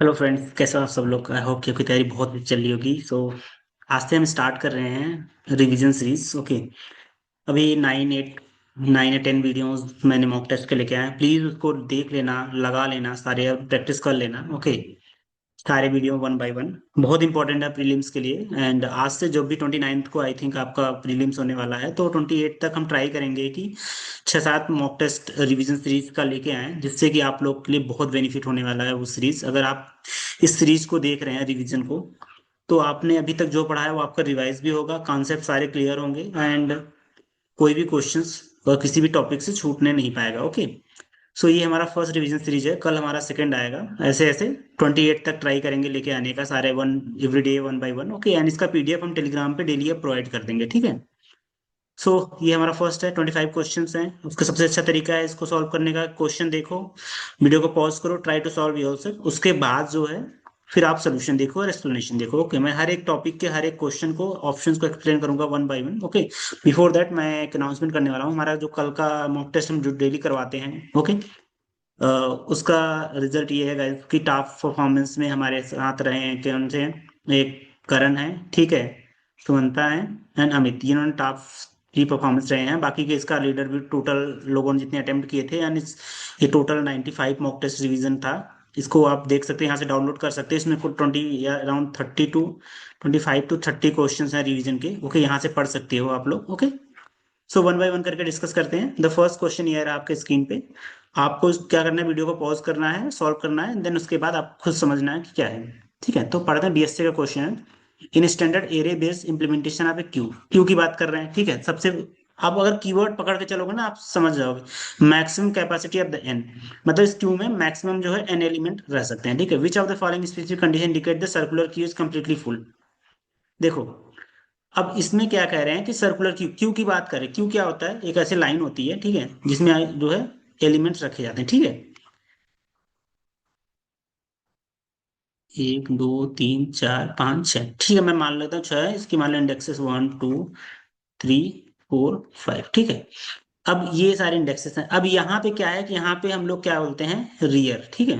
Hello friends, कैसे हो आप सब लोग। आई होप कि आपकी तैयारी बहुत अच्छी चल रही होगी। आज से हम स्टार्ट कर रहे हैं रिवीजन सीरीज। ओके। अभी 9 या 10 वीडियोस मैंने मॉक टेस्ट के लेके आए हैं। प्लीज़ उसको देख लेना, लगा लेना, सारे प्रैक्टिस कर लेना। ओके। सारे वीडियो वन बाय वन बहुत इंपॉर्टेंट है प्रीलिम्स के लिए। एंड आज से जो भी 29 को आई थिंक आपका प्रीलिम्स होने वाला है, तो 28 तक हम ट्राई करेंगे कि 6-7 मॉक टेस्ट रिवीजन सीरीज का लेके आए, जिससे कि आप लोग के लिए बहुत बेनिफिट होने वाला है वो सीरीज। अगर आप इस सीरीज को देख रहे हैं रिवीजन को, तो आपने अभी तक जो पढ़ा है वो आपका रिवाइज भी होगा, कॉन्सेप्ट सारे क्लियर होंगे, एंड कोई भी क्वेश्चंस और किसी भी टॉपिक से छूटने नहीं पाएगा। ओके। ये हमारा फर्स्ट रिवीजन सीरीज है। कल हमारा सेकंड आएगा। ऐसे ऐसे 28 तक ट्राई करेंगे लेके आने का, सारे one every day one by one. Okay. And इसका पीडीएफ हम टेलीग्राम पे डेली प्रोवाइड कर देंगे, ठीक है। ये हमारा फर्स्ट है। 25 क्वेश्चंस हैं। उसका सबसे अच्छा तरीका है इसको सॉल्व करने का, क्वेश्चन देखो, वीडियो को पॉज करो, ट्राई टू सॉल्व योरसेल्फ। उसके बाद जो है फिर आप सोल्यूशन देखो और एक्सप्लेनेशन देखो। ओके। मैं हर एक टॉपिक के हर एक क्वेश्चन को, ऑप्शंस को एक्सप्लेन करूंगा one by one. Okay. Before that मैं एक अनाउंसमेंट करने वाला हूँ। हमारा जो कल का मॉक टेस्ट हम जो डेली करवाते हैं, ओके, उसका रिजल्ट ये है गाइस कि टॉप परफॉर्मेंस में हमारे साथ रहे हैं कौन से। एक करण है, ठीक है, सुमंता है, एंड अमित। ये इन्होंने टॉप की परफॉर्मेंस रहे हैं। बाकी के इसका लीडर भी टोटल लोगों ने जितने अटेम्प्ट किए थे, यानी ये टोटल 95 मॉक टेस्ट रिवीजन था। इसको आप देख सकते हैं, यहाँ से डाउनलोड कर सकते हैं। इसमें कुछ 20 या अराउंड 25 to 30 क्वेश्चन हैं रिवीजन के। ओके। यहाँ से पढ़ सकते हो आप लोग। ओके। वन बाय वन करके डिस्कस करते हैं। द फर्स्ट क्वेश्चन ये है आपके स्क्रीन पे। आपको क्या करना है, वीडियो को पॉज करना है, सॉल्व करना है, देन उसके बाद आप खुद समझना है कि क्या है। ठीक है। तो पढ़ते हैं। बीएससी का क्वेश्चन है, in standard array based implementation of A Q. Q की बात कर रहे हैं, ठीक है। सबसे आप अगर कीवर्ड पकड़ के चलोगे ना, आप समझ जाओगे। Maximum capacity of the N, मतलब इस क्यू में मैक्सिमम जो है एन एलिमेंट रह सकते हैं, ठीक है। Which of the following specific condition indicate the circular queue is completely full. देखो, अब इसमें क्या कह रहे हैं कि सर्कुलर क्यू, क्यू की बात करें। क्यू क्या होता है, एक ऐसी लाइन होती है, ठीक है, जिसमें जो है एलिमेंट्स रखे जाते हैं, ठीक है। 1 2 3 4 5 6, ठीक है। मैं मान लेता हूँ 6 है। इसकी मान लो इंडेक्सेस 1 2 3 4 5, ठीक है। अब ये सारे इंडेक्सेस हैं। अब यहाँ पे क्या है कि यहाँ पे हम लोग क्या बोलते हैं, रियर, ठीक है।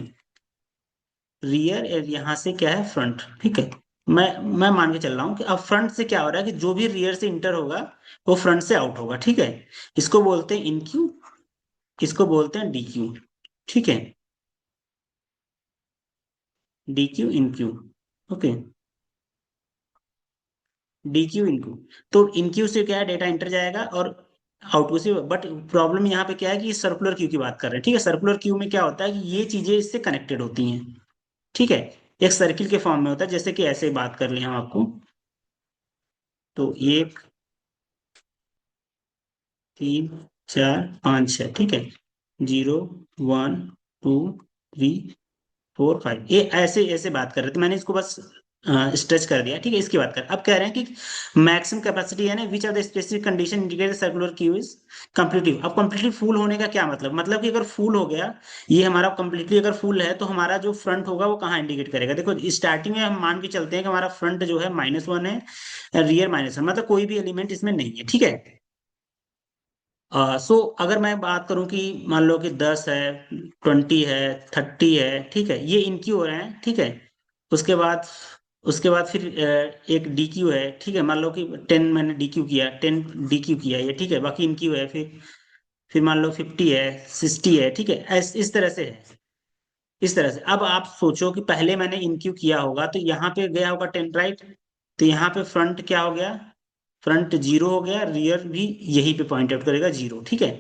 रियर, यहाँ से क्या है, फ्रंट, ठीक है। मैं मान के चल रहा हूँ कि अब फ्रंट से क्या हो रहा है कि जो भी रियर से इंटर होगा वो फ्रंट से आउट होगा, ठीक है। इसको बोलते हैं इन क्यू, इसको बोलते हैं डी क्यू, ठीक है। D Q in Q. Okay. D Q in Q. तो इन क्यू से क्या है, डेटा इंटर जाएगा और आउटपुट से। बट प्रॉब्लम यहाँ पे क्या है कि सर्कुलर क्यू की बात कर रहे हैं, ठीक है। सर्कुलर क्यू में क्या होता है कि ये चीजें इससे कनेक्टेड होती हैं, ठीक है। एक सर्किल के फॉर्म में होता है, जैसे कि ऐसे बात कर ले हम आपको। तो 1 3 4 5 6, ठीक है। 0 1 2 3 4 5, ये ऐसे ऐसे बात कर रहे थे। मैंने इसको बस स्ट्रेच कर दिया, ठीक है। इसकी बात कर, अब कह रहे हैं कि मैक्सिमम कैपेसिटी है ना, which of the specific condition indicate circular queue is completely. अब कंप्लीटली फुल होने का क्या मतलब कि अगर फुल हो गया, ये हमारा कंप्लीटली अगर फुल है, तो हमारा जो फ्रंट होगा वो कहाँ इंडिकेट करेगा। देखो, स्टार्टिंग में हम मान के चलते हैं कि हमारा फ्रंट जो है -1 है, रियर -1, मतलब कोई भी एलिमेंट इसमें नहीं है, ठीक है। अगर मैं बात करूं कि मान लो कि 10 है, 20 है, 30 है, ठीक है, ये इनक्यू हो रहे हैं, ठीक है। उसके बाद फिर एक डी क्यू है, ठीक है। मान लो कि 10 मैंने डी क्यू किया, 10 डी क्यू किया ये, ठीक है। बाकी इनक्यू है। फिर मान लो 50 है, 60 है, ठीक है। इस तरह से है, इस तरह से। अब आप सोचो कि पहले मैंने इनक्यू किया होगा तो यहाँ पे गया होगा 10, राइट। तो यहाँ पे फ्रंट क्या हो गया, फ्रंट 0 हो गया, रियर भी यहीं पे पॉइंट आउट करेगा 0, ठीक है।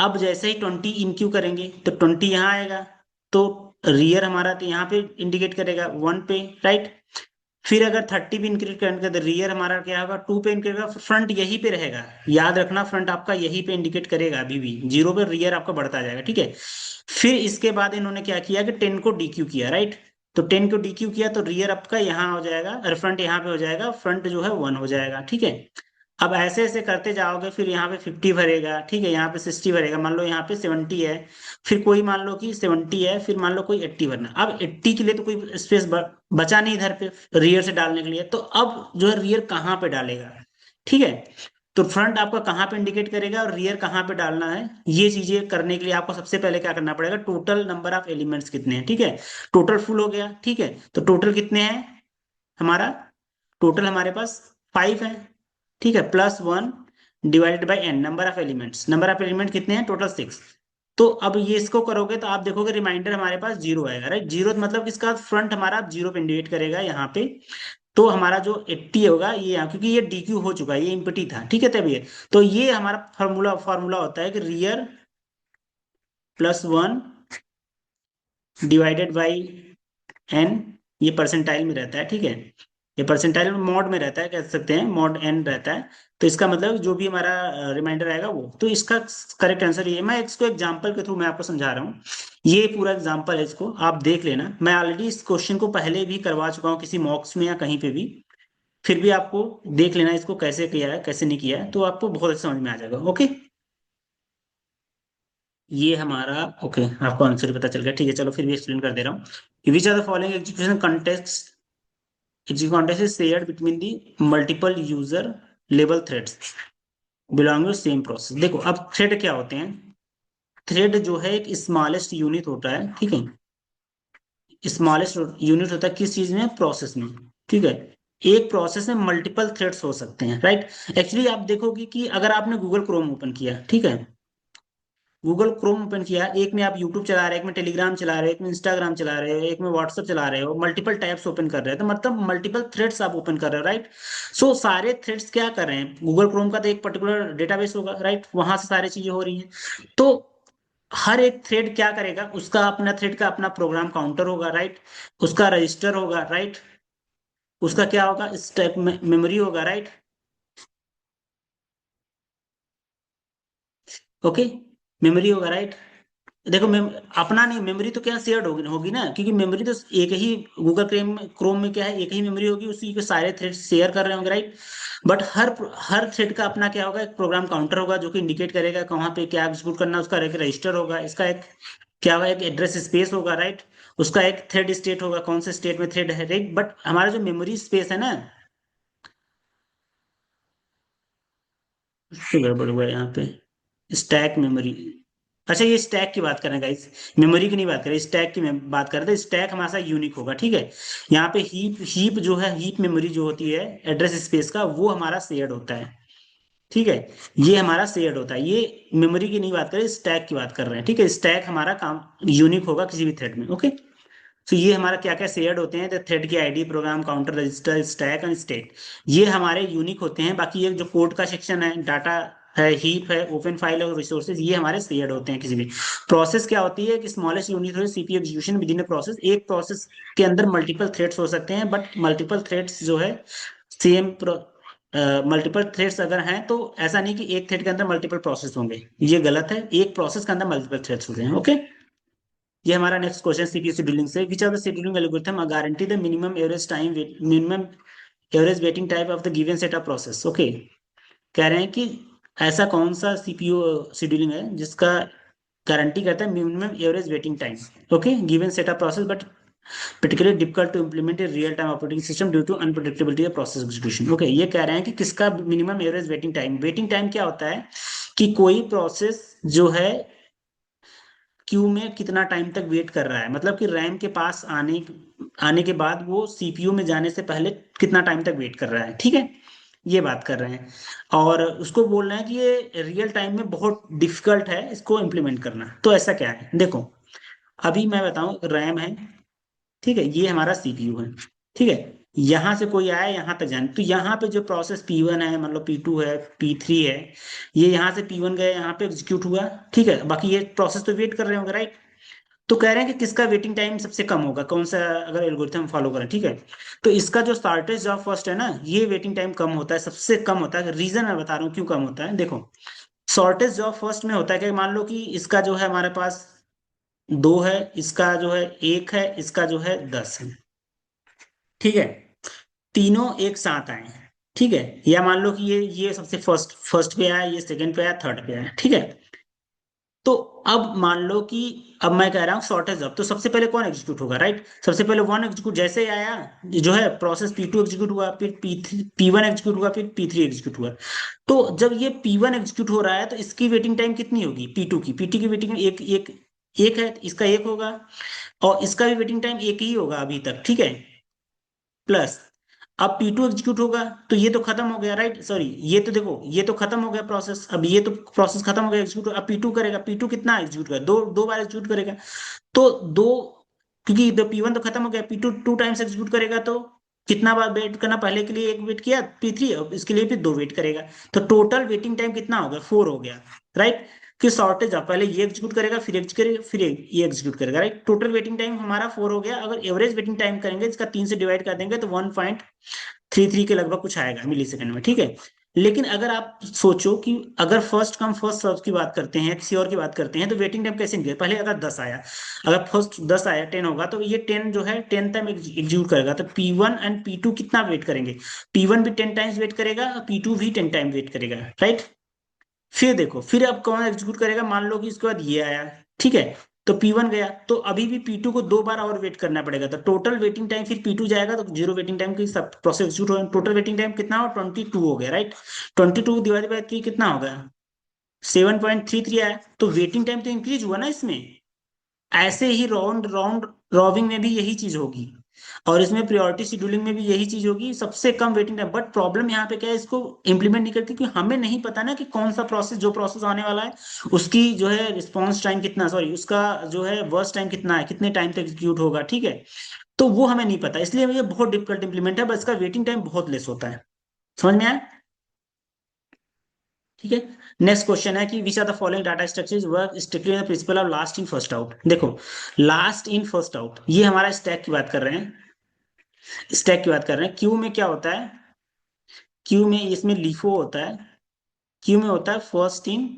अब जैसे ही 20 इन क्यू करेंगे तो 20 यहाँ आएगा, तो रियर हमारा तो यहाँ पे इंडिकेट करेगा 1 पे, राइट। फिर अगर 30 भी इंक्रीज करेंगे तो रियर हमारा क्या होगा, 2 पे इंक्रीज करेगा, फ्रंट यहीं पे रहेगा। याद रखना, फ्रंट आपका यहीं पे इंडिकेट करेगा, अभी भी 0 पे रियर आपका बढ़ता जाएगा, ठीक है। फिर इसके बाद इन्होंने क्या किया कि 10 को डी क्यू किया, राइट। तो 10 को डी क्यू किया तो रियर आपका यहाँ हो जाएगा और फ्रंट यहाँ पे हो जाएगा, फ्रंट जो है 1 हो जाएगा, ठीक है। अब ऐसे ऐसे करते जाओगे, फिर यहाँ पे 50 भरेगा, ठीक है। यहाँ पे 60 भरेगा, मान लो यहाँ पे 70 है। फिर कोई मान लो कि 70 है, फिर मान लो कोई 80 भरना। अब 80 के लिए तो कोई स्पेस बचा नहीं इधर पे रियर से डालने के लिए, तो अब जो है रियर कहाँ पे डालेगा, ठीक है। तो फ्रंट आपका कहाँ पे इंडिकेट करेगा और रियर कहाँ पे डालना है, ये चीजें करने के लिए आपको सबसे पहले क्या करना पड़ेगा, टोटल नंबर ऑफ एलिमेंट्स कितने हैं, ठीक है। टोटल फुल हो गया, ठीक है। तो टोटल कितने हैं हमारा, टोटल हमारे पास 5 है, ठीक है, +1 divided by n, number of elements, number of element कितने हैं टोटल 6। तो अब ये इसको करोगे तो आप देखोगे रिमाइंडर हमारे पास 0 आएगा, राइट। 0 मतलब इसका फ्रंट हमारा 0 पे इंडिकेट करेगा यहाँ पे। तो हमारा जो 80 होगा ये यहाँ, क्योंकि ये DQ हो चुका है, ये इम्पटी था, ठीक है, तब ये। तो ये हमारा फार्मूला फार्मूला होता है कि रियर +1 डिवाइडेड बाई n, ये परसेंटाइल में रहता है, ठीक है। ये परसेंटाइल मॉड में रहता है, कह सकते हैं मॉड n रहता है। तो इसका मतलब जो भी हमारा रिमाइंडर आएगा वो, तो इसका करेक्ट आंसर ये है। मैं इसको एग्जांपल के थ्रू मैं आपको समझा रहा हूँ, ये पूरा एग्जांपल है, इसको आप देख लेना। मैं ऑलरेडी इस क्वेश्चन को पहले भी करवा चुका हूँ किसी मॉक्स में या कहीं पे भी, फिर भी आपको देख लेना इसको कैसे किया है कैसे नहीं किया है, तो आपको बहुत अच्छा समझ में आ जाएगा। ओके, ये हमारा, ओके, आपको आंसर भी पता चल गया, ठीक है। चलो फिर भी एक्सप्लेन कर दे रहा हूँ। Which are the following execution context, execute context is shared between the multiple user level threads belonging to same process। देखो अब थ्रेड क्या होते हैं, थ्रेड जो है एक स्मॉलेस्ट यूनिट होता है, ठीक है। स्मॉलेस्ट यूनिट होता है किस चीज में, प्रोसेस में, ठीक है। एक प्रोसेस में मल्टीपल थ्रेड्स हो सकते हैं, राइट। एक्चुअली आप देखोगे कि अगर आपने गूगल क्रोम ओपन किया, ठीक है, गूगल क्रोम ओपन किया, एक में आप यूट्यूब चला रहे हो, एक में टेलीग्राम चला रहे हो, एक में इंस्टाग्राम चला रहे हो, एक में व्हाट्सएप चला रहे हो, मल्टीपल टैब्स ओपन कर रहे हो, तो मतलब मल्टीपल थ्रेड्स आप ओपन कर रहे हो, राइट। सो सारे थ्रेड्स क्या कर रहे हैं, गूगल क्रोम का तो एक पर्टिकुलर डेटाबेस होगा, राइट, वहां से सारी चीजें हो रही हैं। तो हर एक थ्रेड क्या करेगा, उसका अपना थ्रेड का अपना प्रोग्राम काउंटर होगा, राइट, उसका रजिस्टर होगा, राइट, उसका क्या होगा, स्टेप मेमोरी होगा, राइट। ओके, मेमोरी होगा, राइट। देखो अपना नहीं, मेमोरी तो क्या शेयर्ड होगी होगी ना, क्योंकि मेमोरी तो एक ही, गूगल क्रोम क्रोम में क्या है, एक ही मेमोरी होगी, उसी के सारे थ्रेड्स शेयर कर रहे होंगे, right. But her her thread का अपना क्या होगा, एक प्रोग्राम काउंटर होगा जो कि इंडिकेट करेगा कहाँ पे क्या एग्जीक्यूट करना है, उसका एक रजिस्टर होगा, इसका एक क्या होगा, एक एड्रेस स्पेस होगा, राइट। उसका एक थ्रेड स्टेट होगा, कौन से स्टेट में थ्रेड है, राइट। बट हमारा जो मेमोरी स्पेस है ना, उससे गड़बड़ हुआ है यहाँ पे, स्टैक मेमोरी। अच्छा, ये स्टैक की बात कर रहे हैं गाइस, मेमोरी की नहीं बात कर रहे, स्टैक की बात कर रहे थे। स्टैक हमारा साथ यूनिक होगा, ठीक है। यहाँ पे हीप हीप जो है, हीप मेमोरी जो होती है एड्रेस स्पेस का, वो हमारा शेयर्ड होता है, ठीक है। ये हमारा शेयर्ड होता है, ये मेमोरी की नहीं बात कर रहे, स्टैक की बात कर रहे हैं, ठीक है। स्टैक हमारा काम यूनिक होगा किसी भी थ्रेड में, ओके। तो ये हमारा क्या क्या शेयर्ड होते हैं, थ्रेड की ID, program counter, register, stack and state, ये हमारे यूनिक होते हैं। बाकी ये जो कोड का सेक्शन है, डाटा है, हीप है, ओपन फाइल और रिसोर्सेज, ये हमारे शेयर्ड होते हैं किसी भी। प्रोसेस क्या होती है कि स्मॉलेस्ट यूनिट हो CPU execution with in a process, एक प्रोसेस के अंदर मल्टीपल थ्रेड्स हो सकते हैं, बट मल्टीपल थ्रेड्स जो है सेम मल्टीपल थ्रेड्स अगर हैं तो ऐसा नहीं कि एक थ्रेड के अंदर मल्टीपल प्रोसेस होंगे, ये गलत है, एक प्रोसेस के अंदर मल्टीपल थ्रेड्स होते हैं, ओके। ये हमारा नेक्स्ट क्वेश्चन सीपीयू शेड्यूलिंग से, which are the scheduling algorithm guarantee the minimum average time, minimum average waiting time of the given set of process, okay. कह रहे हैं कि ऐसा कौन सा सीपीयू शेड्यूलिंग है जिसका गारंटी करता है minimum average waiting time, okay, given set of process, but particularly difficult to implement a real time operating system due to unpredictability of process execution। Okay, ये कह रहे हैं कि किसका minimum average waiting time, waiting time क्या होता है कि कोई प्रोसेस जो है क्यू में कितना टाइम तक वेट कर रहा है, मतलब कि रैम के पास आने आने के बाद वो सीपीयू में जाने से पहले कितना टाइम तक वेट कर रहा है, ठीक है। ये बात कर रहे हैं, और उसको बोल रहे हैं कि ये रियल टाइम में बहुत डिफिकल्ट है इसको इम्प्लीमेंट करना। तो ऐसा क्या है, देखो अभी मैं बताऊं, रैम है, ठीक है, ये हमारा सीपीयू है, ठीक है। यहां से कोई आया यहां तक जाने, तो यहाँ पे जो प्रोसेस P1 है, मतलब P2 है, P3 है, ये यहाँ से P1 गए, यहाँ पे एग्जीक्यूट हुआ, ठीक है। बाकी ये प्रोसेस तो वेट कर रहे होंगे, राइट। तो कह रहे हैं कि किसका वेटिंग टाइम सबसे कम होगा, कौन सा अगर एल्गोरिथम फॉलो करें, ठीक है। तो इसका जो शॉर्टेस्ट जॉब फर्स्ट है ना, ये वेटिंग टाइम कम होता है, सबसे कम होता है। रीजन मैं बता रहा हूँ क्यों कम होता है, देखो शॉर्टेस्ट जॉब फर्स्ट में होता है कि मान लो कि इसका जो है हमारे पास 2 है, इसका जो है 1 है, इसका जो है 10 है, ठीक है। तीनों एक साथ आए हैं, ठीक है। या मान लो कि ये सबसे फर्स्ट फर्स्ट पे आया, ये सेकंड पे आया, थर्ड पे आया, ठीक है। तो अब मान लो कि अब मैं कह रहा हूँ शॉर्टेज अब, तो सबसे पहले कौन एग्जीक्यूट होगा, राइट? सबसे पहले वन एग्जीक्यूट, जैसे ही आया जो है प्रोसेस P2 एग्जीक्यूट हुआ, फिर P1 एग्जीक्यूट हुआ, फिर P3 एग्जीक्यूट हुआ। तो जब ये P1 एग्जीक्यूट हो रहा है तो इसकी वेटिंग टाइम कितनी होगी, P2 की, P2 की वेटिंग एक एक एक है, इसका एक होगा, और इसका भी वेटिंग टाइम एक ही होगा अभी तक, ठीक है, प्लस अब P2 एग्जीक्यूट होगा तो ये तो खत्म हो गया, राइट? सॉरी, ये तो देखो ये तो खत्म हो गया प्रोसेस, अब ये तो प्रोसेस खत्म हो गया एग्जीक्यूट, अब P2 करेगा, P2 कितना एग्जीक्यूट करेगा, दो दो बार एग्जीक्यूट करेगा। तो दो, क्योंकि P1 तो खत्म हो गया, P2 टू टाइम्स एग्जीक्यूट करेगा, तो कितना बार वेट करना, पहले के लिए एक वेट किया P3, अब इसके लिए फिर दो वेट करेगा। तो टोटल वेटिंग टाइम कितना हो गया, 4 हो गया, राइट? फिर शॉर्टेज अब पहले ये एग्जीक्यूट करेगा, फिर एग्जीक्यूट करेगा, फिर ये एग्जीक्यूट करेगा, राइट? टोटल वेटिंग टाइम हमारा 4 हो गया। अगर एवरेज वेटिंग टाइम करेंगे, इसका 3 से डिवाइड कर देंगे तो 1.33 के लगभग कुछ आएगा मिली सेकंड में, ठीक है। लेकिन अगर आप सोचो कि अगर फर्स्ट कम फर्स्ट सर्व की बात करते हैं, श्योर की बात करते हैं, तो वेटिंग टाइम कैसे निकले, पहले अगर 10 आया, अगर फर्स्ट 10 आया 10 होगा, तो ये 10 जो है 10 टाइम एग्जीक्यूट करेगा, तो P1 एंड P2 कितना वेट करेंगे, P1 भी 10 टाइम्स वेट करेगा और P2 भी 10 टाइम वेट करेगा, राइट? फिर देखो, फिर अब कौन एग्जीक्यूट करेगा, मान लो कि इसके बाद ये आया, ठीक है, तो P1 गया, तो अभी भी P2 को दो बार और वेट करना पड़ेगा, तो टोटल वेटिंग टाइम फिर P2 जाएगा तो जीरो वेटिंग टाइम की सब प्रोसेस एग्जीक्यूट हो, टोटल वेटिंग टाइम कितना हो, 22 हो गया, राइट? 22 डिवाइड बाय 3 कितना होगा, 7.33 आया, तो वेटिंग टाइम तो इंक्रीज हुआ ना इसमें। ऐसे ही राउंड राउंड रॉबिंग में भी यही चीज होगी, और इसमें प्रायोरिटी शेड्यूलिंग में भी यही चीज होगी, सबसे कम वेटिंग टाइम। बट प्रॉब्लम यहाँ पे क्या है, इसको इंप्लीमेंट नहीं करती क्योंकि हमें नहीं पता ना कि कौन सा प्रोसेस, जो प्रोसेस आने वाला है उसकी जो है रिस्पॉन्स टाइम कितना, सॉरी उसका जो है वर्स्ट टाइम कितना है, कितने टाइम तक एग्जीक्यूट होगा, ठीक है। तो वो हमें नहीं पता, इसलिए ये बहुत डिफिकल्ट इंप्लीमेंट है, बस इसका वेटिंग टाइम बहुत लेस होता है। समझ में आया? ठीक है। नेक्स्ट क्वेश्चन है कि which are the following data structures work strictly in the principle of last in first out. देखो, लास्ट इन फर्स्ट आउट, ये हमारा स्टैक की बात कर रहे हैं, स्टैक की बात कर रहे हैं। क्यू में क्या होता है, क्यू में इसमें लिफो होता है, क्यू में होता है फर्स्ट इन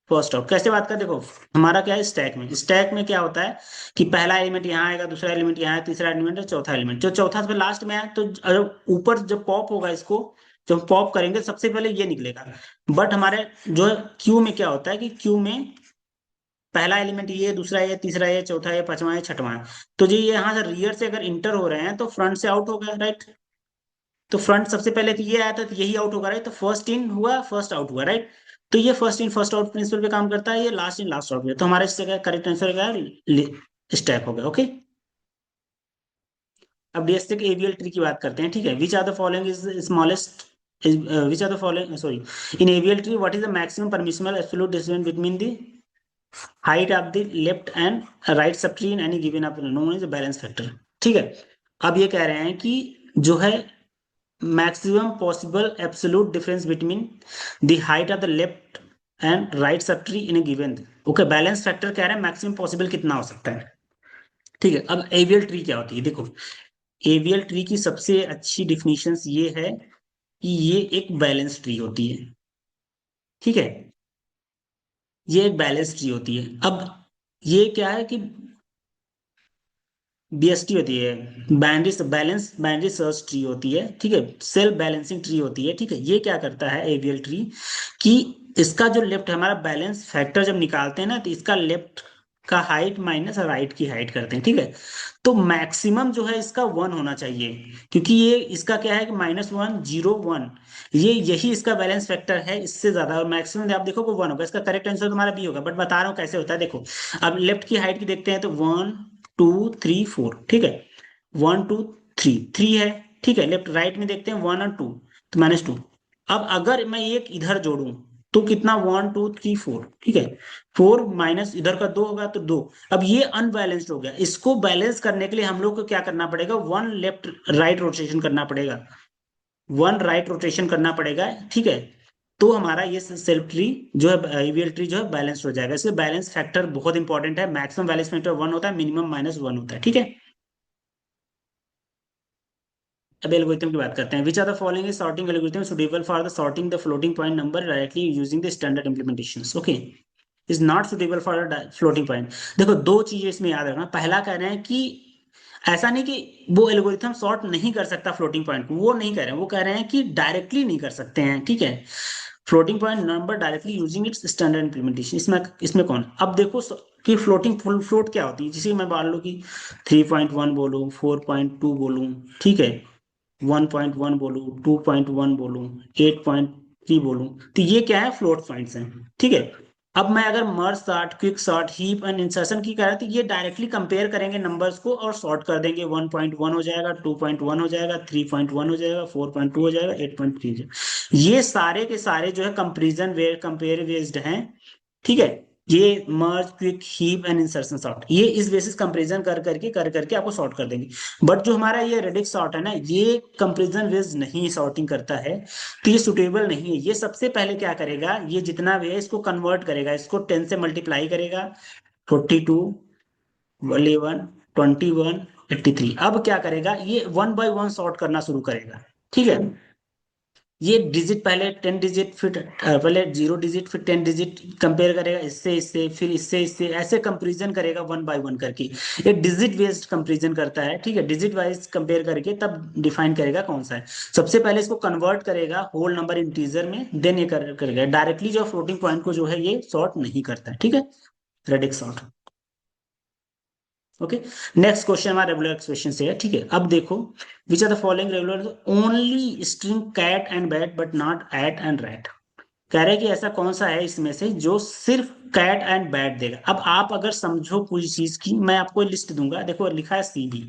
फर्स्ट आउट। कैसे बात कर, देखो हमारा क्या है, स्टैक में, स्टैक में क्या होता है कि पहला एलिमेंट यहाँ आएगा, दूसरा एलिमेंट यहाँ है, तीसरा एलिमेंट है, चौथा एलिमेंट, जो चौथा से लास्ट में है, तो जब ऊपर जब पॉप होगा इसको, जब पॉप करेंगे सबसे पहले ये निकलेगा। बट हमारे जो क्यू में क्या होता है कि क्यू में पहला एलिमेंट ये, दूसरा ये, तीसरा ये, चौथा ये, पांचवा ये, छठवां है। तो जो ये यहाँ से रियर से अगर इंटर हो रहे हैं तो फ्रंट से आउट हो गया, राइट? तो फ्रंट सबसे पहले तो ये आया था, तो यही आउट होगा, राइट? तो फर्स्ट इन हुआ, फर्स्ट आउट हुआ, राइट? तो ये first in first out principle पे काम करता है, ये लास्ट इन लास्ट आउट पे। तो हमारा इससे क्या करेक्ट आंसर क्या है, स्टैक हो गया, ओके। अब डीएससी के एवीएल ट्री की बात करते हैं, ठीक है। Which are the following is smallest, which are the following, sorry, in AVL tree what is the maximum permissible absolute distance between the height of the left and right subtree in any given up known is balance factor, ठीक है। अब ये कह रहे हैं कि जो है maximum possible absolute difference between the height of the left and right subtree in a given, okay, balance factor कह रहे हैं मैक्सिमम पॉसिबल कितना हो सकता है, ठीक है। अब एवियल ट्री क्या होती है, देखो एवियल ट्री की सबसे अच्छी डिफिनीशन ये है कि ये एक बैलेंस ट्री होती है, ठीक है, ये एक बैलेंस ट्री होती है। अब ये क्या है कि बीएसटी होती है, binary balance binary search tree होती है, ठीक है, सेल्फ बैलेंसिंग ट्री होती है, ठीक है। ये क्या करता है एवीएल ट्री कि इसका जो लेफ्ट हमारा बैलेंस फैक्टर जब निकालते हैं ना, तो इसका लेफ्ट का हाइट माइनस राइट की हाइट करते हैं, ठीक है। तो मैक्सिमम जो है इसका 1 होना चाहिए, क्योंकि ये इसका क्या है कि -1 0 1, ये यही इसका बैलेंस फैक्टर है, इससे ज्यादा और मैक्सिमम आप देखो को 1 होगा। इसका करेक्ट आंसर तुम्हारा बी होगा, बट बता रहा हूँ कैसे होता है, देखो। अब लेफ्ट की हाइट की देखते हैं, तो 1 2 3 4, ठीक है, 1 2 3 3 है, ठीक है। लेफ्ट राइट में देखते हैं 1 और 2, तो -2। अब अगर मैं एक इधर जोड़ूं तो कितना, 1 2 3 4, ठीक है, 4 माइनस इधर का 2 होगा तो 2। अब ये अनबैलेंस्ड हो गया, इसको बैलेंस करने के लिए हम लोग को क्या करना पड़ेगा, वन लेफ्ट राइट रोटेशन करना पड़ेगा, वन राइट रोटेशन करना पड़ेगा, ठीक है। तो हमारा ये सेल्फ ट्री जो है, ईवीएल ट्री जो है बैलेंस हो जाएगा। इसलिए बैलेंस फैक्टर बहुत इंपॉर्टेंट है, मैक्सिमम बैलेंस फैक्टर 1 होता है, मिनिमम -1 होता है, ठीक है। अब एल्गोरिथम की बात करते हैं। Which are the following is sorting algorithm suitable for the sorting the floating point number directly using the standard implementation, okay, is not suitable for floating point. देखो दो चीजें इसमें याद रखना, पहला कह रहे हैं कि ऐसा नहीं कि वो एल्गोरिथम सॉर्ट नहीं कर सकता फ्लोटिंग पॉइंट को, वो नहीं कह रहे हैं, वो कह रहे हैं कि डायरेक्टली नहीं कर सकते हैं, ठीक है। Floating point number directly using its standard implementation. इसमें इसमें कौन, अब देखो कि फ्लोटिंग फ्लोट क्या होती है, जिसे मैं मान लो कि 3.1 बोलूँ, 4.2 बोलूँ, ठीक है, 1.1 बोलूँ, 2.1 बोलूँ, 8.3 बोलूँ, तो ये क्या है, फ्लोट पॉइंट्स हैं, ठीक है। अब मैं अगर merge sort, quick sort, heap and insertion की करें तो ये डायरेक्टली कंपेयर करेंगे नंबर्स को और सॉर्ट कर देंगे। 1.1 हो जाएगा, 2.1 हो जाएगा, 3.1 हो जाएगा, 4.2 हो जाएगा, 8.3 हो जाएगा। ये सारे के सारे जो है कंपेरिजन वे कंपेयर बेस्ड हैं, ठीक है। ये merge, quick, heap and insertion sort, ये इस बेसिस कंपैरिजन कर करके आपको सॉर्ट कर देंगे। बट जो हमारा ये रेडिक्स सॉर्ट है ना, ये कंपैरिजन बेस्ड नहीं सॉर्टिंग करता है, तो ये सुटेबल नहीं है। ये सबसे पहले क्या करेगा, ये जितना भी है इसको कन्वर्ट करेगा, इसको 10 से मल्टीप्लाई करेगा, 42, 11, 21, 83। अब क्या करेगा, ये वन बाय वन सॉर्ट करना शुरू करेगा, ठीक है। ये डिजिट पहले 10 डिजिट, फिर पहले 0 डिजिट, फिर 10 डिजिट कंपेयर करेगा, इससे इससे, फिर इससे इससे, ऐसे कंपैरिजन करेगा वन बाय वन करके। ये डिजिट बेस्ड कंपैरिजन करता है, ठीक है। डिजिट वाइज कंपेयर करके तब डिफाइन करेगा कौन सा है। सबसे पहले इसको कन्वर्ट करेगा होल नंबर इंटीजर में, देन ये करेगा डायरेक्टली, जो फ्लोटिंग पॉइंट को जो है ये सॉर्ट नहीं करता है, ठीक है, radix sort. Okay, next question हमारा रेगुलर एक्सप्रेशन से है, ठीक है। अब देखो, which are the following regular only string cat and bat but not at and rat. कह रहे हैं कि ऐसा कौन सा है इसमें से जो सिर्फ कैट एंड बैट देगा। अब आप अगर समझो कोई चीज की, मैं आपको लिस्ट दूंगा, देखो लिखा है सीबी।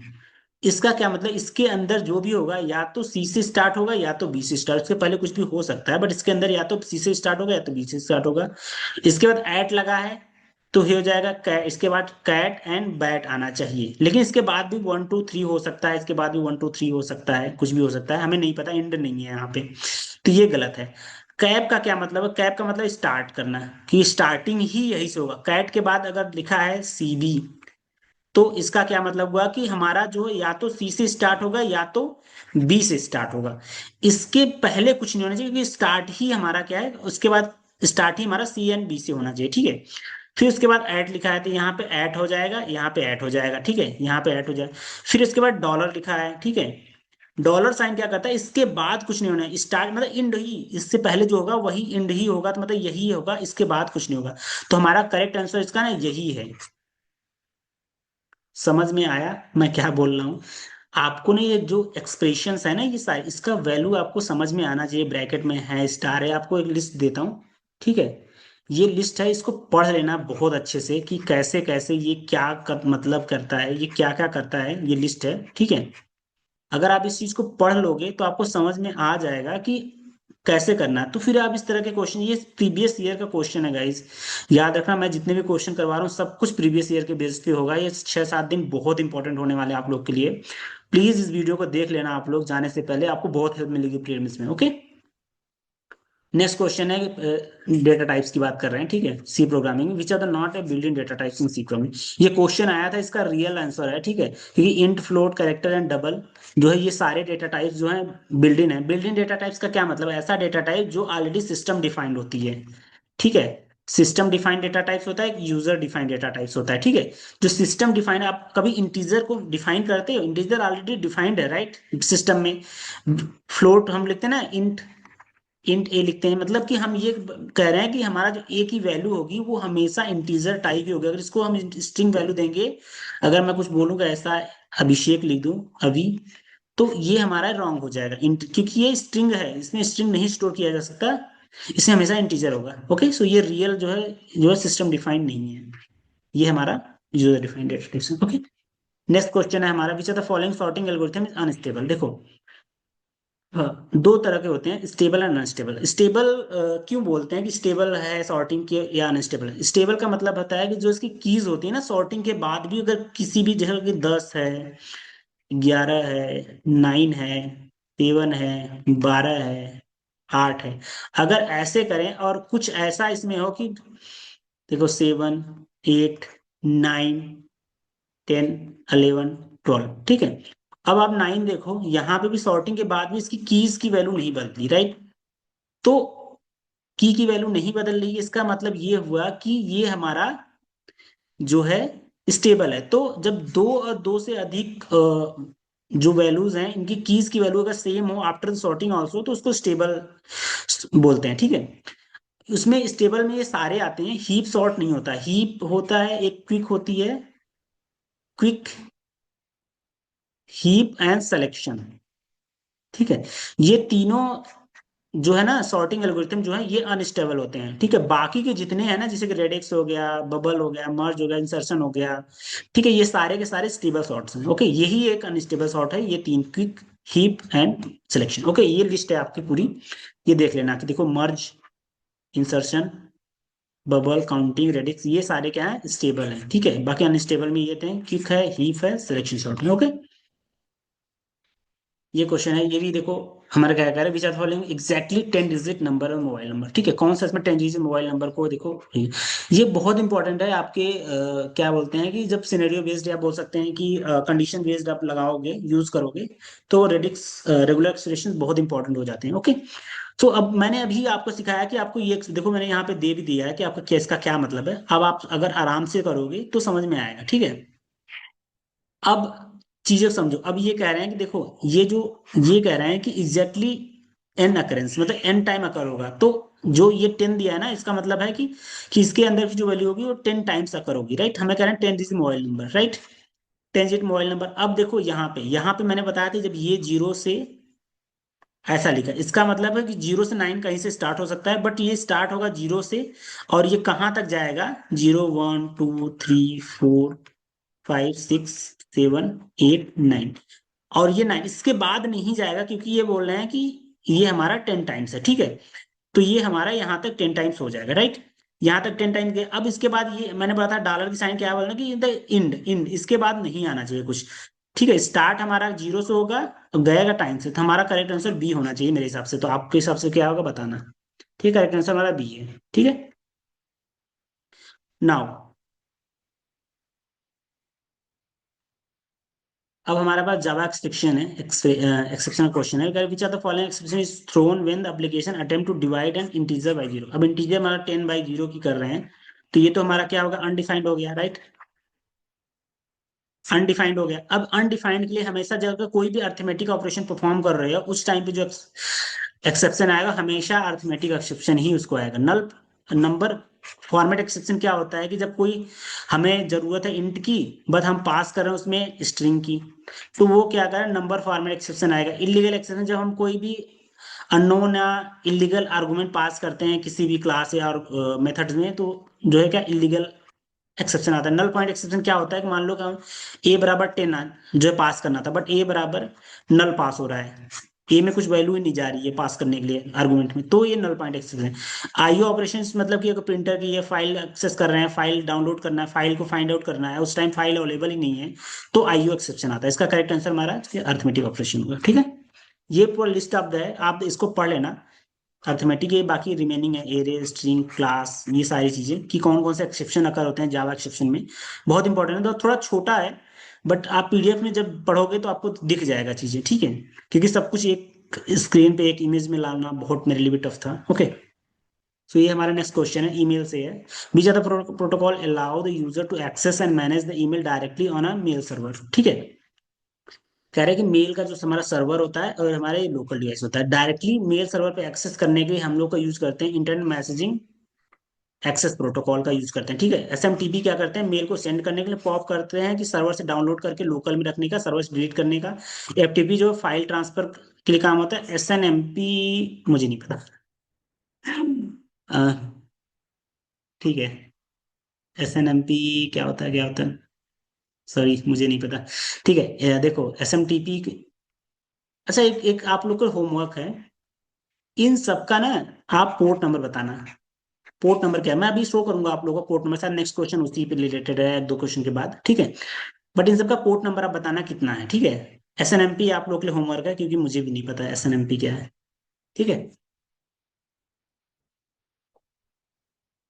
इसका क्या मतलब, इसके अंदर जो भी होगा या तो सी से स्टार्ट होगा या तो बी से स्टार्ट, उसके पहले कुछ भी हो सकता है, बट इसके अंदर या तो सी से स्टार्ट होगा या तो बी से स्टार्ट होगा। इसके बाद एट लगा है, तो ये हो जाएगा इसके बाद कैट एंड बैट आना चाहिए, लेकिन इसके बाद भी 1 2 3 हो सकता है, इसके बाद भी 1 2 3 हो सकता है, कुछ भी हो सकता है, हमें नहीं पता, एंड नहीं है यहाँ पे, तो ये गलत है। कैप का क्या मतलब है, कैप का मतलब स्टार्ट करना, कि स्टार्टिंग ही यही से होगा। कैट के बाद अगर लिखा है सीबी, तो इसका क्या मतलब हुआ कि हमारा जो है या तो सी से स्टार्ट होगा या तो बी से स्टार्ट होगा। इसके पहले कुछ नहीं होना चाहिए, क्योंकि स्टार्ट ही हमारा क्या है, उसके बाद स्टार्ट ही हमारा सी एंड बी से होना चाहिए, ठीक है। फिर उसके बाद ऐट लिखा है, तो यहाँ पे ऐट हो जाएगा, यहाँ पे ऐट हो जाएगा, ठीक है, यहाँ पे ऐट हो जाएगा। फिर उसके बाद डॉलर लिखा है, ठीक है। डॉलर साइन क्या करता है, इसके बाद कुछ नहीं होना है, स्टार्ट मतलब इंड ही, इससे पहले जो होगा वही इंड ही होगा, तो मतलब यही होगा, इसके बाद कुछ नहीं होगा। तो हमारा करेक्ट आंसर इसका ना यही है। समझ में आया मैं क्या बोल रहा हूँ आपको? नहीं, ये जो एक्सप्रेशंस है ना, ये सारे, इसका वैल्यू आपको समझ में आना चाहिए। ब्रैकेट में है, स्टार है, आपको एक लिस्ट देता हूँ, ठीक है। ये लिस्ट है, इसको पढ़ लेना बहुत अच्छे से कि कैसे कैसे ये क्या मतलब करता है, ये क्या क्या करता है, ये लिस्ट है, ठीक है। अगर आप इस चीज को पढ़ लोगे तो आपको समझ में आ जाएगा कि कैसे करना है। तो फिर आप इस तरह के क्वेश्चन, ये प्रीवियस ईयर का क्वेश्चन है गाइस, याद रखना, मैं जितने भी क्वेश्चन करवा रहा हूँ सब कुछ प्रीवियस ईयर के बेस पे होगा। ये 6 7 दिन बहुत इंपॉर्टेंट होने वाले हैं आप लोग के लिए। प्लीज इस वीडियो को देख लेना, आप लोग जाने से पहले आपको बहुत हेल्प मिलेगी प्रीलिम्स में, ओके। नेक्स्ट क्वेश्चन है, डेटा टाइप्स की बात कर रहे हैं, ठीक है, C programming, which are the not a built in data types in C programming. ये क्वेश्चन आया था, इसका रियल आंसर है, ठीक है, क्योंकि int, float, character and double जो है, ये सारे डेटा टाइप्स जो है बिल्ट इन है। बिल्ट इन डेटा टाइप्स का क्या मतलब है, ऐसा डेटा टाइप जो ऑलरेडी सिस्टम डिफाइंड होती है, ठीक है। सिस्टम डिफाइंड डेटा टाइप्स होता है, एक यूजर डिफाइंड डेटा टाइप्स होता है, ठीक है। जो सिस्टम डिफाइंड, आप कभी इंटीजर को डिफाइन करते हो, इंटीजर ऑलरेडी डिफाइंड है, राइट, सिस्टम में। फ्लोट हम लिखते हैं ना, इंट ए लिखते हैं, मतलब कि हम ये कह रहे हैं कि हमारा जो ए की वैल्यू होगी वो हमेशा इंटीजर टाइप ही होगी। अगर इसको हम स्ट्रिंग वैल्यू देंगे, अगर मैं कुछ बोलूंगा ऐसा, अभिषेक लिख दूं अभी, तो ये हमारा रॉन्ग हो जाएगा, इंट, क्योंकि ये स्ट्रिंग है, इसमें स्ट्रिंग नहीं स्टोर किया जा सकता, इसमें हमेशा इंटीजर होगा, ओके। सो ये रियल जो है सिस्टम डिफाइंड नहीं है, ये हमारा user defined data, okay. Next question है हमारा, which are the following sorting algorithm is unstable. देखो, हाँ, दो तरह के होते हैं, स्टेबल एंड अनस्टेबल। स्टेबल क्यों बोलते हैं कि स्टेबल है सॉर्टिंग के, या अनस्टेबल है? स्टेबल का मतलब होता है कि जो इसकी कीज होती है ना, सॉर्टिंग के बाद भी अगर किसी भी जगह की 10 है, 11 है, 9 है, 7 है, 12 है, 8 है, अगर ऐसे करें और कुछ ऐसा इसमें हो कि देखो 7 8 9 10 11 12, ठीक है। अब आप 9 देखो, यहां पे भी सॉर्टिंग के बाद भी इसकी कीज की वैल्यू नहीं बदली, राइट। तो की वैल्यू नहीं बदल रही है, इसका मतलब ये हुआ कि ये हमारा जो है स्टेबल है। तो जब दो और दो से अधिक जो वैल्यूज हैं इनकी कीज की वैल्यू अगर सेम हो आफ्टर सॉर्टिंग ऑल्सो तो उसको स्टेबल बोलते हैं, ठीक है। उसमें स्टेबल में ये सारे आते हैं, हीप सॉर्ट नहीं होता, हीप होता है एक, क्विक होती है, क्विक, हीप एंड सिलेक्शन, ठीक है। ये तीनों जो है ना सॉर्टिंग एल्गोरिथम जो है ये अनस्टेबल होते हैं, ठीक है। बाकी के जितने हैं ना जैसे कि रेडिक्स हो गया, बबल हो गया, मर्ज हो गया, इंसर्शन हो गया, ठीक है, ये सारे के सारे स्टेबल सॉर्ट्स हैं, ओके। यही एक अनस्टेबल सॉर्ट है, ये तीन, quick, heap and selection, okay. ये लिस्ट है आपकी पूरी, ये देख लेना कि देखो मर्ज, इंसर्शन, बबल, काउंटिंग, रेडिक्स, ये सारे क्या है, स्टेबल हैं, ठीक है। बाकी अनस्टेबल में ये थे, क्विक है, हीप है, सिलेक्शन सॉर्ट है, ओके। ये क्वेश्चन है, ये भी देखो हमारा क्या कह रहा है, which are following exactly 10 digit number और मोबाइल नंबर, ठीक है। कौन सा इसमें 10 डिजिट मोबाइल नंबर को देखो, ये बहुत इंपॉर्टेंट है आपके क्या बोलते हैं कि जब सिनेरियो बेस्ड, आप बोल सकते हैं कि कंडीशन बेस्ड आप लगाओगे, यूज करोगे, तो रेडिक्स रेगुलर एक्सप्रेशन बहुत इंपॉर्टेंट हो जाते हैं, ओके। तो अब मैंने अभी आपको सिखाया कि आपको ये देखो, मैंने यहाँ पे दे भी दिया है कि आपका केस का क्या मतलब है। अब आप अगर आराम से करोगे तो समझ में आएगा, ठीक है। अब चीजें समझो, अब ये कह रहे हैं कि देखो, ये जो ये कह रहे हैं कि एग्जैक्टली एन अकरेंस मतलब एन टाइम अकर होगा, तो जो ये 10 दिया है ना, इसका मतलब है कि इसके अंदर की जो वैल्यू होगी वो 10 टाइम्स अकर होगी, राइट। हमें कह रहे हैं 10 digit mobile number, right, 10 digit mobile number. अब देखो यहाँ पे मैंने बताया था जब ये जीरो से ऐसा लिखा, इसका मतलब है कि 0 से 9 कहीं से स्टार्ट हो सकता है, बट ये स्टार्ट होगा जीरो से, और ये कहाँ तक जाएगा, 0, 1, 2, 3, 4, 5, 6, 7, 8, 9, और ये 9 इसके बाद नहीं जाएगा, क्योंकि ये बोल रहे हैं कि ये हमारा 10 टाइम्स है, ठीक है। तो ये हमारा यहाँ तक 10 टाइम्स हो जाएगा, राइट। यहाँ तक 10 टाइम्स गए, अब इसके बाद ये मैंने बताया था डॉलर की साइन क्या बोल रहे हैं कि द इंड, इसके बाद नहीं आना चाहिए कुछ, ठीक है। स्टार्ट हमारा जीरो से होगा और गएगा टाइम से, तो हमारा करेक्ट आंसर बी होना चाहिए मेरे हिसाब से। तो आपके हिसाब से क्या होगा बताना, ठीक है। करेक्ट आंसर हमारा बी है, ठीक है। नाउ अब हमारे पास जावा एक्सप्रेशन है, एक्सेप्शनल क्वेश्चन है, which are the following expression is thrown when the application attempt to divide an integer by zero. अब इंटीजर हमारा 10/0 की कर रहे हैं, तो ये तो हमारा क्या होगा, अनडिफाइंड हो गया, राइट। अनडिफाइंड हो गया। अब अनडिफाइंड के लिए हमेशा जब अगर कोई भी अर्थमेटिक ऑपरेशन परफॉर्म कर रहे हो उस टाइम पे जो एक्सेप्शन आएगा, हमेशा अर्थमेटिक एक्सेप्शन ही उसको आएगा। नल नंबर फॉर्मेट एक्सेप्शन क्या होता है कि जब कोई हमें जरूरत है इंट की, बट हम पास कर रहे हैं उसमें स्ट्रिंग की, तो वो क्या करें, नंबर फॉर्मेट एक्सेप्शन आएगा। इलीगल एक्सेप्शन जब हम कोई भी अननोन या इलीगल आर्गुमेंट पास करते हैं किसी भी क्लास या मेथड्स में, तो जो है क्या, इलीगल एक्सेप्शन आता है। नल पॉइंट एक्सेप्शन क्या होता है कि मान लो कि ए बराबर 10 जो है पास करना था, बट ए बराबर नल पास हो रहा है, ए में कुछ वैल्यू ही नहीं जा रही है पास करने के लिए आर्गुमेंट में, तो ये नल पॉइंट एक्सेप्शन है। आईओ ऑपरेशन मतलब कि अगर प्रिंटर की ये फाइल एक्सेस कर रहे हैं, फाइल डाउनलोड करना है, फाइल को फाइंड आउट करना है, उस टाइम फाइल अवेलेबल ही नहीं है, तो आईओ एक्सेप्शन आता है। इसका करेक्ट आंसर हमारा अर्थमेटिक ऑपरेशन होगा, ठीक है। ये पूरा लिस्ट ऑफ द है, आप इसको पढ़ लेना। अर्थमेटिक ये बाकी रिमेनिंग है, एरे, स्ट्रिंग, क्लास, ये सारी चीजें कि कौन कौन से एक्सेप्शन अकर होते हैं जावा एक्सेप्शन में, बहुत इंपॉर्टेंट है। तो थोड़ा छोटा है, बट आप पीडीएफ में जब पढ़ोगे तो आपको दिख जाएगा चीजें, ठीक है। क्योंकि सब कुछ एक स्क्रीन पे एक इमेज में लाना बहुत मेरे लिए भी टफ था, ओके। सो ये हमारा नेक्स्ट क्वेश्चन है, ईमेल से है। Which are the protocol allow the user to access and manage the email directly on a mail server, ठीक है। कह रहे हैं कि मेल का जो हमारा सर्वर होता है और हमारे लोकल डिवाइस होता है, डायरेक्टली मेल सर्वर पे एक्सेस करने के लिए हम लोग का यूज करते हैं इंटरनेट मैसेजिंग एक्सेस प्रोटोकॉल का यूज करते हैं, ठीक है। एसएमटीपी क्या करते हैं, मेल को सेंड करने के लिए पॉप करते हैं कि सर्वर से डाउनलोड करके लोकल में रखने का, सर्वर से डिलीट करने का। एफटीपी जो फाइल ट्रांसफर के लिए काम होता है। एसएनएमपी मुझे नहीं पता। अह, ठीक है, एसएनएमपी क्या होता है, क्या होता है, सॉरी मुझे नहीं पता, ठीक है। देखो एसएमटीपी, अच्छा एक आप लोग का होमवर्क है, इन सबका ना आप पोर्ट नंबर बताना। पोर्ट नंबर क्या है, मैं अभी शो करूंगा आप लोगों को पोर्ट नंबर, शायद नेक्स्ट क्वेश्चन उसी पे रिलेटेड है, 2 क्वेश्चन के बाद, ठीक है। बट इन सबका पोर्ट नंबर आप बताना कितना है, ठीक है। एसएनएमपी आप लोग के लिए होमवर्क है, क्योंकि मुझे भी नहीं पता एसएनएमपी क्या है, ठीक है।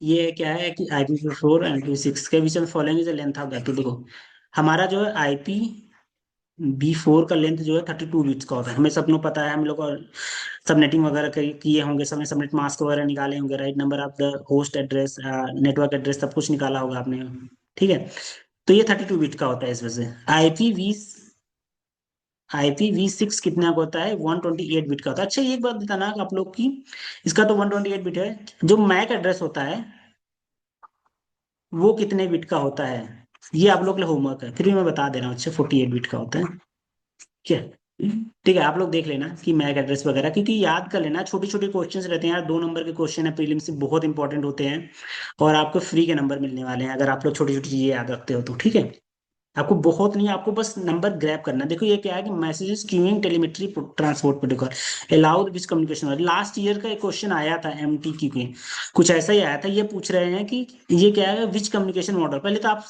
ये क्या है कि IP4 एंड IP6 के बीच में following is length of that, देखो हमारा जो है IP V4 का लेंथ जो है 32 बिट्स का होता है, हमें सबको पता है, हम लोग और सबनेटिंग वगैरह किए होंगे, सबने सबनेट मास्क वगैरह निकाले होंगे, right. Number of the host address, network address, सब कुछ निकाला होगा आपने, ठीक है। तो ये 32 बिट का होता है इस वजह से। IP20 IPv6 कितना का होता है? 128 बिट का होता है। अच्छा ये एक बात बताना आप लोग की, इसका तो 128 बिट है, जो मैक एड्रेस होता है वो कितने बिट का होता है? ये आप लोग के लिए होमवर्क है, फिर भी मैं बता दे रहा हूँ। अच्छा 48 बिट का होता है क्या? ठीक है, आप लोग देख लेना कि मैक एड्रेस वगैरह, क्योंकि याद कर लेना, छोटे छोटे क्वेश्चंस रहते हैं यार, 2 नंबर के क्वेश्चन है प्रीलिम्स से, बहुत इंपॉर्टेंट होते हैं। और आपको फ्री के नंबर मिलने वाले हैं अगर आप लोग छोटी छोटी चीजें याद रखते हो तो, ठीक है। आपको बहुत नहीं, आपको बस नंबर ग्रैब करना है। देखो ये क्या है कि messages queuing telemetry transport protocol allowed which communication. Last year का एक क्वेश्चन आया था MTQ के, कुछ ऐसा ही आया था। ये पूछ रहे हैं कि ये क्या है, विच कम्युनिकेशन मॉडल। पहले तो आप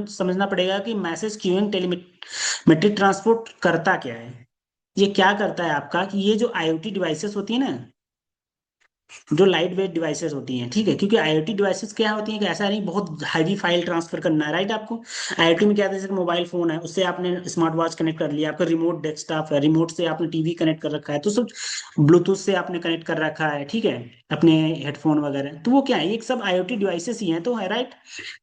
समझना पड़ेगा कि मैसेज क्यूइंग टेलीमेट्री ट्रांसपोर्ट करता क्या है। ये क्या करता है आपका, कि ये जो IoT डिवाइसेस होती है ना, जो लाइट वेट डिवाइसेस होती हैं, ठीक है, क्योंकि IoT डिवाइसेस क्या होती हैं कि ऐसा नहीं बहुत हैवी फाइल ट्रांसफर करना है, राइट। आपको IoT में क्या है, जैसे मोबाइल फोन है, उससे आपने स्मार्ट वॉच कनेक्ट कर लिया, आपका रिमोट डेस्कटॉप है, रिमोट से आपने टीवी कनेक्ट कर रखा है, तो सब ब्लूटूथ से आपने कनेक्ट कर रखा है, ठीक है, अपने हेडफोन वगैरह, तो वो क्या है, ये सब IoT डिवाइसेस ही हैं, तो है राइट।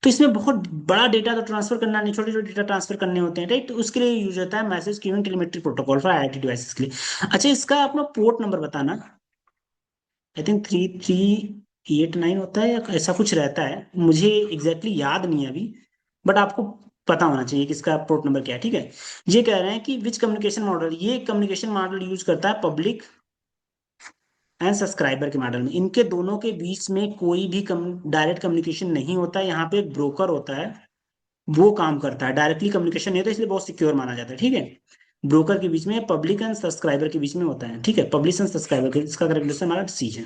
तो इसमें बहुत बड़ा डेटा तो ट्रांसफर करना नहीं, छोटे छोटे डेटा ट्रांसफर करने होते हैं, राइट। तो उसके लिए यूज होता है message queuing telemetry protocol for IoT devices के लिए। अच्छा इसका अपना पोर्ट नंबर बताना। आई थिंक 3389 होता है या ऐसा कुछ रहता है, मुझे एग्जैक्टली याद नहीं है अभी, बट आपको पता होना चाहिए कि इसका पोर्ट नंबर क्या है, ठीक है। ये कह रहे हैं कि विच कम्युनिकेशन मॉडल, ये कम्युनिकेशन मॉडल यूज करता है पब्लिक एंड सब्सक्राइबर के मॉडल में। इनके दोनों के बीच में कोई भी डायरेक्ट कम्युनिकेशन नहीं होता है, यहाँ पे एक ब्रोकर होता है, वो काम करता है, डायरेक्टली कम्युनिकेशन नहीं होता, इसलिए बहुत सिक्योर माना जाता है, ठीक है। ब्रोकर के बीच में, पब्लिक एंड सब्सक्राइबर के बीच में होता है, ठीक है, पब्लिक एंड सब्सक्राइबर के, इसका करेक्ट हमारा सी है।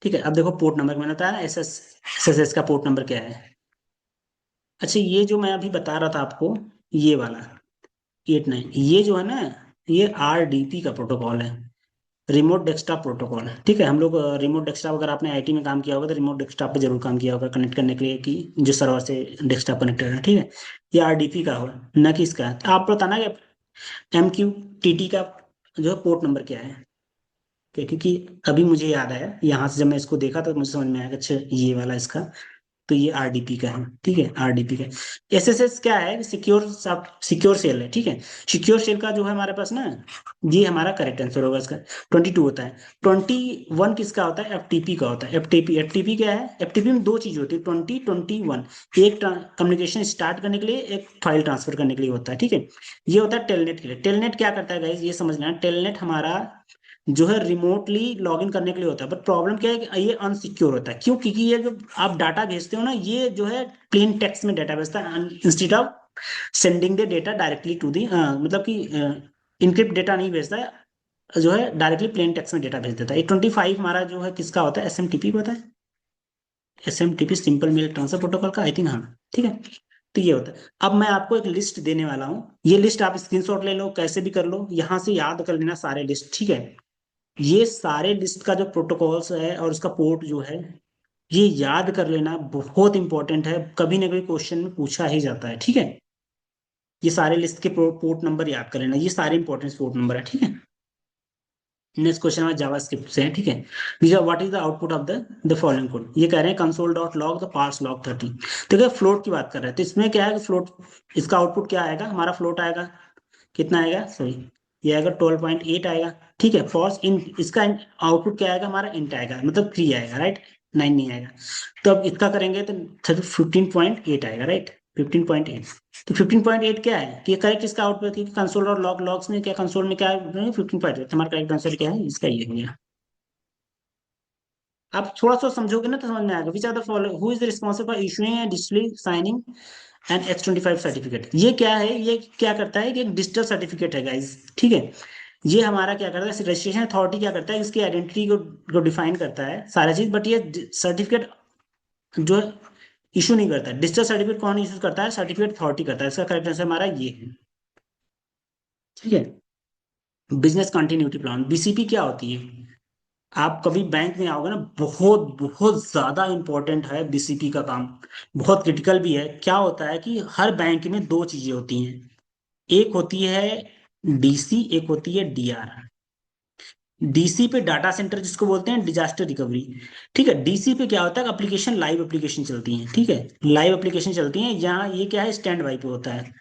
ठीक है, अब देखो पोर्ट नंबर मैंने बताया ना, एस एस का पोर्ट नंबर क्या है। अच्छा ये जो मैं अभी बता रहा था आपको, ये वाला 89, ये जो है ना, ये RDP का प्रोटोकॉल है, रिमोट डेस्कटॉप प्रोटोकॉल है, ठीक है। हम लोग रिमोट डेस्कटॉप, अगर आपने IT में काम किया होगा तो रिमोट डेस्कटॉप पे जरूर काम किया होगा, कनेक्ट करने के लिए, कि जो सर्वर से डेस्कटॉप कनेक्टेड है, ठीक है। ये RDP का हो, न कि इसका। तो आप बताना कि MQTT का जो है पोर्ट नंबर क्या है। क्योंकि अभी मुझे याद आया, यहाँ से जब मैं इसको देखा तो मुझे समझ में आया कि अच्छा ये वाला इसका, तो ये RDP का है, ठीक है, RDP का। SSS क्या है, सिक्योर सेल है, ठीक है। सिक्योर सेल का जो है हमारे पास ना, ये हमारा करेक्ट आंसर होगा इसका। 22 होता है। 21 किसका होता है? FTP का होता है। एफ टी पी क्या है? FTP में दो चीज होती है, 20 21। एक कम्युनिकेशन स्टार्ट करने के लिए, एक फाइल ट्रांसफर करने के लिए होता है, ठीक है। ये होता है टेलनेट के लिए। टेलनेट क्या करता है गाइज, ये समझना है, टेलनेट हमारा जो है रिमोटली लॉगिन करने के लिए होता है, बट प्रॉब्लम क्या है कि ये अनसिक्योर होता है। क्यों? क्योंकि ये जो आप डाटा भेजते हो ना, ये जो है प्लेन टेक्स्ट में डाटा भेजता है, instead of sending the data directly to the, मतलब कि इनक्रिप्ट डेटा नहीं भेजता है, जो है डायरेक्टली प्लेन टेक्स्ट में डेटा भेज देता है। ये 25 हमारा जो है किसका होता है? SMTP को होता है, SMTP simple mail transfer protocol का, आई थिंक, हाँ, ठीक है। तो ये होता है। अब मैं आपको एक लिस्ट देने वाला हूँ, ये लिस्ट आप स्क्रीनशॉट ले लो, कैसे भी कर लो, यहाँ से याद कर लेना सारे लिस्ट, ठीक है। ये सारे लिस्ट का जो प्रोटोकॉल्स है और उसका पोर्ट जो है, ये याद कर लेना, बहुत इंपॉर्टेंट है, कभी ना कभी क्वेश्चन में पूछा ही जाता है, ठीक है। ये सारे लिस्ट के पोर्ट नंबर याद कर लेना, ये सारे इंपॉर्टेंट पोर्ट नंबर है, ठीक है। नेक्स्ट क्वेश्चन हमारा जावास्क्रिप्ट से है, ठीक है। What is the output of the following code. ये कह रहे हैं console dot log the parse log 30। तो क्या फ्लोट की बात कर रहे हैं, तो इसमें क्या है कि फ्लोट, इसका आउटपुट क्या आएगा, हमारा फ्लोट आएगा, कितना आएगा, सॉरी, ये आएगा 12.8 आएगा, ठीक है। फॉर्स इन, इसका आउटपुट क्या आएगा, हमारा इंट आएगा, मतलब 3 आएगा, राइट, 9 नहीं आएगा। तो अब इसका करेंगे तो 15.8 आएगा, राइट, 15.8। तो 15.8 क्या है कि करेक्ट इसका आउटपुट, कि कंसोल और लॉग, लॉग्स में क्या, कंसोल में क्या है, 15.8, हमारा करेक्ट आंसर क्या है, इसका ये हो गया। आप थोड़ा सा समझोगे ना तो समझ में आएगा। Which are the following, who is responsible for issuing and display signing and H25 certificate. ये क्या है, ये क्या करता है कि एक डिजिटल सर्टिफिकेट है गाइस, ठीक है। ये हमारा क्या करता है, रजिस्ट्रेशन अथॉरिटी क्या करता है, इसकी आइडेंटिटी को डिफाइन करता है सारा चीज, बट ये सर्टिफिकेट जो इशू नहीं करता। डिजिटल सर्टिफिकेट कौन इशू करता है? सर्टिफिकेट अथॉरिटी करता है। इसका करेक्ट आंसर हमारा ये है, ठीक है। बिजनेस कंटिन्यूटी प्लान, BCP क्या होती है? आप कभी बैंक में आओगे ना, बहुत बहुत ज्यादा इंपॉर्टेंट है BCP का काम, बहुत क्रिटिकल भी है। क्या होता है कि हर बैंक में दो चीजें होती हैं, एक होती है DC, एक होती है DR। DC पे डाटा सेंटर जिसको बोलते हैं, डिजास्टर रिकवरी, ठीक है। DC पे क्या होता है, एप्लीकेशन, लाइव एप्लीकेशन चलती हैं, ठीक है, लाइव एप्लीकेशन चलती हैं, यहाँ ये क्या है, स्टैंड बाई पे होता है।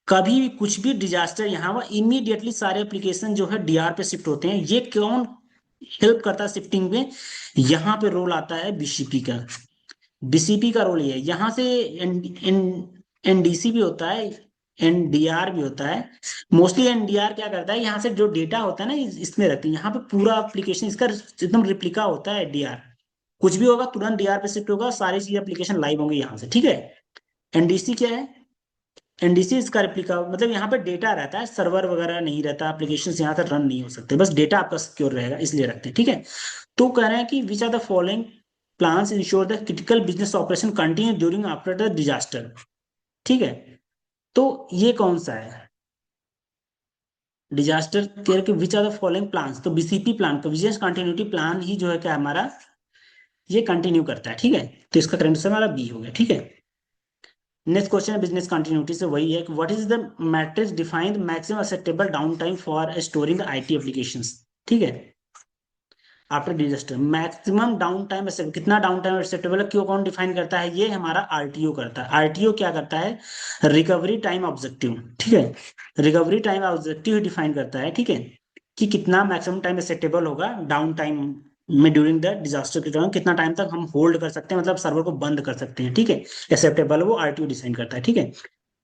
कभी भी कुछ भी डिजास्टर यहाँ हुआ, इमीडिएटली सारे एप्लीकेशन जो है डीआर पे शिफ्ट होते हैं। ये कौन हेल्प करता है शिफ्टिंग में? यहाँ पे रोल आता है बीसीपी का। बीसीपी का रोल ये है, यहाँ से एनडीसी भी होता है, एनडीआर भी होता है। मोस्टली एनडीआर क्या करता है, यहाँ से जो डेटा होता है ना इसमें रखती है, यहाँ पे पूरा एप्लीकेशन इसका एकदम रिप्लिका होता है डीआर। कुछ भी होगा तुरंत डीआर पे शिफ्ट होगा, सारी चीज एप्लीकेशन लाइव होंगे यहाँ से, ठीक है। एनडीसी क्या है? एनडीसी इसका रेप्लिका, मतलब यहाँ पे डेटा रहता है, सर्वर वगैरह नहीं रहता, एप्लीकेशन यहाँ से रन नहीं हो सकते, बस डेटा आपका सिक्योर रहेगा इसलिए रखते हैं, ठीक है। तो कह रहे हैं कि which are the following plans ensure the critical business operation continue during after the disaster, ठीक है। तो ये कौन सा है डिजास्टर केयर के, which are the following plans? तो बीसीपी प्लान का बिजनेस कंटिन्यूटी प्लान ही जो है क्या हमारा, ये कंटिन्यू करता है, ठीक है। तो इसका करेक्ट आंसर हमारा बी हो गया, ठीक है। नेक्स्ट क्वेश्चन है बिजनेस कंटिन्यूटी से, वही है कि what is the matrix defined maximum acceptable downtime for storing IT applications, ठीक है। After disaster maximum downtime accept, कितना डाउन टाइम एक्सेप्टेबल है, क्यों कौन डिफाइन करता है? ये हमारा आरटीओ करता है। आरटीओ क्या करता है? रिकवरी टाइम ऑब्जेक्टिव, ठीक है। रिकवरी टाइम ऑब्जेक्टिव डिफाइन करता है, ठीक है, कि कितना मैक्सिमम टाइम एक्सेप्टेबल होगा डाउन टाइम में ड्यूरिंग द डिजास्टर के दौरान, कितना टाइम तक हम होल्ड कर सकते हैं, मतलब सर्वर को बंद कर सकते हैं, ठीक है। एक्सेप्टेबल वो आरटीओ डिसाइन करता है, ठीक है।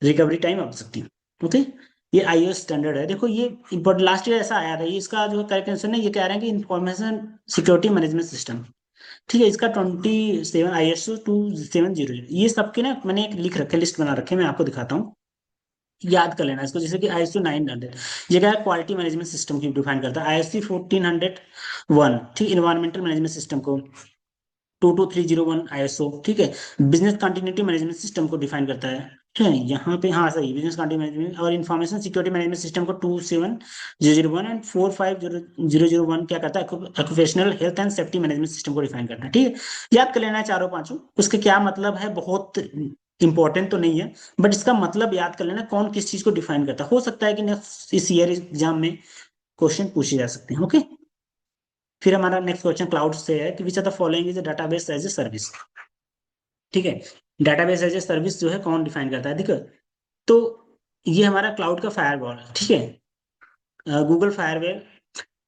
Recovery time objective, okay. ये आईओएस स्टैंडर्ड है, देखो ये इम्पोर्टेंट, लास्ट ईयर ऐसा आया था, ये इसका जो करेक्ट आंसर है ये कह रहे हैं कि इंफॉर्मेशन सिक्योरिटी मैनेजमेंट सिस्टम, ठीक है। इसका 27 ISO 2700, ये सबके ना मैंने एक लिख रखे, लिस्ट बना रखे, मैं आपको दिखाता हूँ, याद कर लेना इसको। जैसे कि ISO 900, ये क्या है, क्वालिटी मैनेजमेंट सिस्टम की डिफाइन करता है। ISO 1401, ठीक, इन्वायरमेंटल मैनेजमेंट सिस्टम को। 22301 ISO, ठीक है, बिजनेस कंटिन्यूटी मैनेजमेंट सिस्टम को डिफाइन करता है, ठीक है। यहाँ पे हाँ सही, बिजनेस कंटिन्यूटी मैनेजमेंट और इंफॉर्मेशन सिक्योरिटी मैनेजमेंट सिस्टम को 27001 एंड 45001 क्या करता है, occupational health and safety management system को डिफाइन करता है, ठीक है। याद कर लेना है चारों पांचों, उसके क्या मतलब है, बहुत इंपॉर्टेंट तो नहीं है, बट इसका मतलब याद कर लेना, कौन किस चीज को डिफाइन करता है। हो सकता है कि नेक्स्ट इस ईयर एग्जाम में क्वेश्चन पूछे जा सकते हैं, ओके। फिर हमारा नेक्स्ट क्वेश्चन क्लाउड से है कि which are the following is database as a service, ठीक है। डाटाबेस एज ए सर्विस जो है कौन डिफाइन करता है, देखो। तो ये हमारा क्लाउड का फायरवॉल है, ठीक है। Google firewall,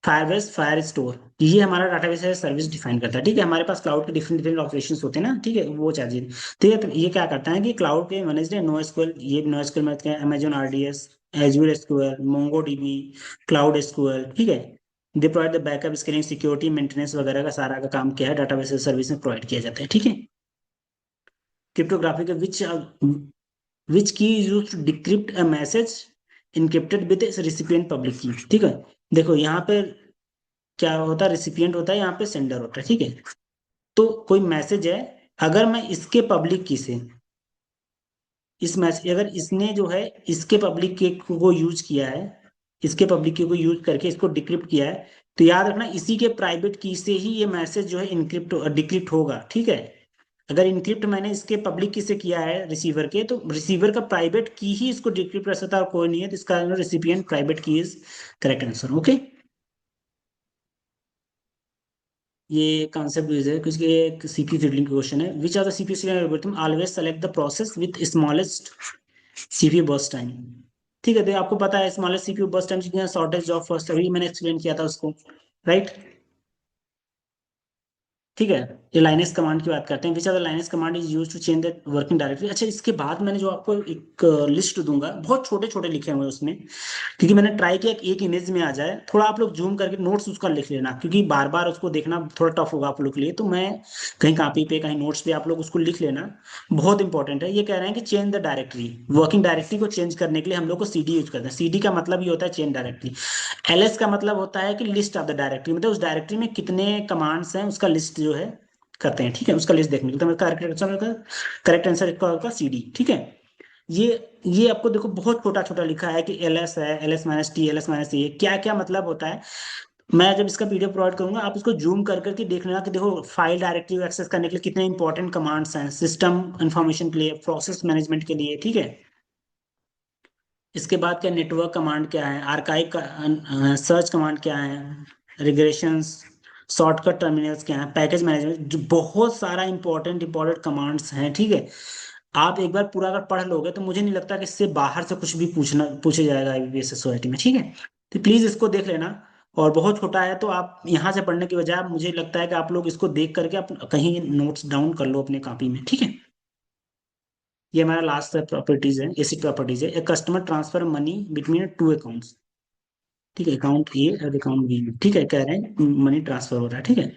Firebase, fire store, ये हमारा डाटाबेस एज सर्विस डिफाइन करता है, ठीक है। हमारे पास क्लाउड के डिफरेंट डिफरेंट ऑपरेशंस होते हैं ना, ठीक है, वो चाहिए, ठीक है। तो ये क्या करता है कि क्लाउड के मैनेज नो एसक्यूएल, ये नो एसक्यूएल में क्या, Amazon RDS, Azure SQL, Mongo dB, cloud SQL, ठीक है। They provide the backup, scaling, security, maintenance वगैरह का सारा का काम क्या है, डाटाबेस सर्विस में प्रोवाइड किया जाता है, ठीक है। क्रिप्टोग्राफी का which key use to decrypt a message encrypted with recipient public key, ठीक है। देखो यहाँ पे क्या होता है, रिसिपिएंट होता है, यहाँ पे सेंडर होता है, ठीक है। तो कोई मैसेज है, अगर मैं इसके पब्लिक की से, इस मैसेज अगर इसने जो है इसके पब्लिक के को यूज किया है, इसके पब्लिक की को यूज करके इसको डिक्रिप्ट किया है, तो याद रखना इसी के प्राइवेट की से ही ये मैसेज जो है इनक्रिप्ट डिक्रिप्ट होगा, ठीक है। अगर इनक्रिप्ट मैंने इसके पब्लिक की से किया है रिसीवर के, तो रिसीवर का प्राइवेट की ही इसको डिक्रिप्ट कर सकता है और कोई नहीं है, तो इसका recipient private key is correct answer, okay. ये कॉन्सेप्ट यूज है कुछ, ये सीपी फिडलिंग क्वेश्चन है, which are the CP serial algorithm always select the process with smallest CPU burst time, ठीक है। तो आपको पता है स्मॉलेस्ट सीपीयू बर्स्ट टाइम कितना, शॉर्टेज ऑफ फर्स्ट, अभी मैंने एक्सप्लेन किया था उसको, राइट, ठीक है। ये लाइनस कमांड की बात करते हैं, which are the Linux command is use to change the working directory. अच्छा, इसके बाद मैंने जो आपको एक लिस्ट दूंगा, बहुत छोटे छोटे लिखे हुए हैं उसमें, क्योंकि मैंने ट्राई किया कि एक इमेज में आ जाए, थोड़ा आप लोग जूम करके नोट्स उसका लिख लेना, क्योंकि बार बार उसको देखना थोड़ा टफ होगा आप लोग के लिए, तो मैं कहीं कॉपी पे कहीं नोट्स पे आप लोग उसको लिख लेना, बहुत इंपॉर्टेंट है। ये कह रहे हैं कि change the directory, working directory को चेंज करने के लिए हम लोग को सीडी यूज करते हैं। सीडी का मतलब ये होता है चेंज डायरेक्टरी। एलएस का मतलब होता है कि लिस्ट ऑफ द डायरेक्टरी, मतलब उस डायरेक्टरी में कितने कमांड्स हैं उसका लिस्ट जो है करते हैं, ठीक है, उसका लिस्ट देखने के लिए। तो मेरा करेक्ट आंसर इसका होगा सीडी, ठीक है। ये ये आपको देखो बहुत छोटा छोटा लिखा है कि एलएस है, LS-T, LS-A, क्या क्या मतलब होता है। मैं जब इसका पीडीएफ प्रोवाइड करूंगा, आप इसको जूम कर करके देख लेना कि देखो फाइल डायरेक्टरी एक्सेस करने के लिए कितने इंपॉर्टेंट कमांड्स हैं, सिस्टम इंफॉर्मेशन के लिए, प्रोसेस मैनेजमेंट के लिए, ठीक है। इसके बाद क्या, नेटवर्क कमांड क्या है, आर्काइव का सर्च कमांड क्या है, रिग्रेशंस, शॉर्टकट टर्मिनल्स क्या है, पैकेज मैनेजमेंट, जो बहुत सारा इंपॉर्टेंट इंपॉर्टेंट कमांड्स हैं, ठीक है। आप एक बार पूरा अगर पढ़ लोगे तो मुझे नहीं लगता कि इससे बाहर से कुछ भी पूछे जाएगा आईबीपीएस सोसाइटी में, ठीक है। तो प्लीज इसको देख लेना। और बहुत छोटा है तो आप यहाँ से पढ़ने की बजाय मुझे लगता है कि आप लोग इसको देख करके आप कहीं नोट्स डाउन कर लो अपने कॉपी में, ठीक है। ये हमारा लास्ट प्रॉपर्टीज है, एसिड प्रॉपर्टीज है। A customer transfer money between two accounts, ठीक है, अकाउंट ए और अकाउंट बी में, ठीक है, कह रहे हैं मनी ट्रांसफर हो रहा है, ठीक है।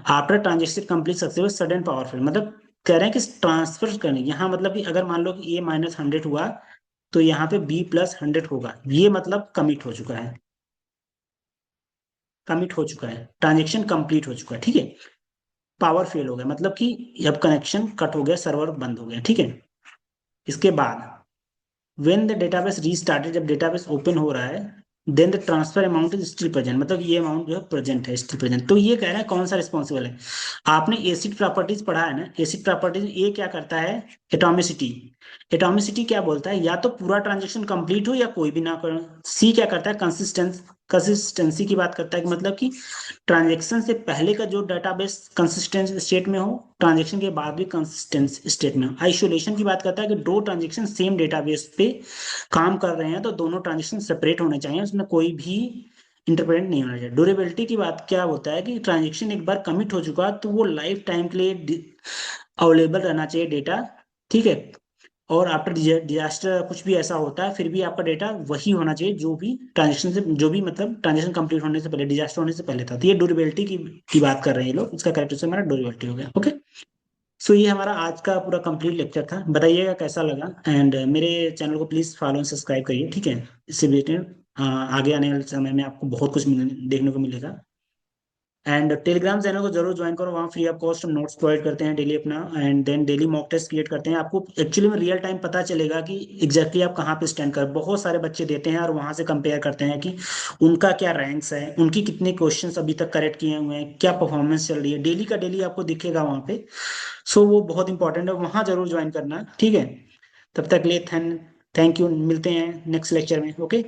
After transaction complete successful sudden powerful, मतलब कह रहे हैं कि ट्रांसफर करने यहाँ, मतलब कि अगर मान लो कि ए माइनस 100 हुआ तो यहाँ पे बी प्लस 100 होगा, ये मतलब कमिट हो चुका है, कमिट हो चुका है, ट्रांजेक्शन कंप्लीट हो चुका है, ठीक है। पावर फेल हो गया मतलब कि अब कनेक्शन कट हो गया, सर्वर बंद हो गया, ठीक है। इसके बाद व्हेन द डेटाबेस रीस्टार्टेड, जब डेटाबेस ओपन हो रहा है, then the transfer amount is still present, मतलब ये अमाउंट जो है प्रेजेंट है, स्टिल प्रेजेंट। तो ये कह रहा है कौन सा रिस्पॉन्सिबल है। आपने एसिड प्रॉपर्टीज पढ़ा है ना, एसिड प्रॉपर्टीज ये क्या करता है, एटॉमिसिटी। एटॉमिसिटी क्या बोलता है, या तो पूरा ट्रांजेक्शन कंप्लीट हो या कोई भी ना करो। सी क्या करता है, कंसिस्टेंसी की बात करता है, कि मतलब कि ट्रांजेक्शन से पहले का जो डेटाबेस कंसिस्टेंट स्टेट में हो, ट्रांजेक्शन के बाद भी कंसिस्टेंट स्टेट में हो। आइसोलेशन की बात करता है कि दो ट्रांजेक्शन सेम डेटाबेस पे काम कर रहे हैं तो दोनों ट्रांजेक्शन सेपरेट होने चाहिए, उसमें कोई भी इंटरफेरेंट नहीं होना चाहिए। ड्यूरेबिलिटी की बात क्या होता है कि ट्रांजेक्शन एक बार कमिट हो चुका तो वो लाइफ टाइम के लिए अवेलेबल रहना चाहिए डेटा, ठीक है। और आफ्टर डिजास्टर कुछ भी ऐसा होता है फिर भी आपका डेटा वही होना चाहिए जो भी ट्रांजेक्शन से, जो भी मतलब ट्रांजेक्शन कंप्लीट होने से पहले, डिजास्टर होने से पहले था। तो ये ड्यूरेबिलिटी की बात कर रहे हैं ये लोग, इसका करेक्ट हमारा ड्यूरेबिलिटी हो गया, ओके। सो ये हमारा आज का पूरा कंप्लीट लेक्चर था, बताइएगा कैसा लगा। एंड मेरे चैनल को प्लीज़ फॉलो एंड सब्सक्राइब करिए, ठीक है। इससे रिलेटेड आगे आने वाले समय में आपको बहुत कुछ देखने को मिलेगा। एंड टेलीग्राम चैनल को जरूर ज्वाइन करो, वहाँ फ्री ऑफ कॉस्ट हम नोट्स प्रोवाइड करते हैं डेली अपना, and then daily mock test create करते हैं। आपको एक्चुअली में रियल टाइम पता चलेगा कि एग्जैक्टली आप कहाँ पे स्टैंड कर, बहुत सारे बच्चे देते हैं और वहाँ से कंपेयर करते हैं कि उनका क्या रैंक्स है, उनकी कितने क्वेश्चंस अभी तक करेक्ट किए हुए हैं, क्या परफॉर्मेंस चल रही है, डेली का डेली आपको दिखेगा वहाँ पे। सो वो बहुत इंपॉर्टेंट है, वहाँ जरूर ज्वाइन करना, ठीक है। तब तक लिए थैंक यू, मिलते हैं नेक्स्ट लेक्चर में, ओके।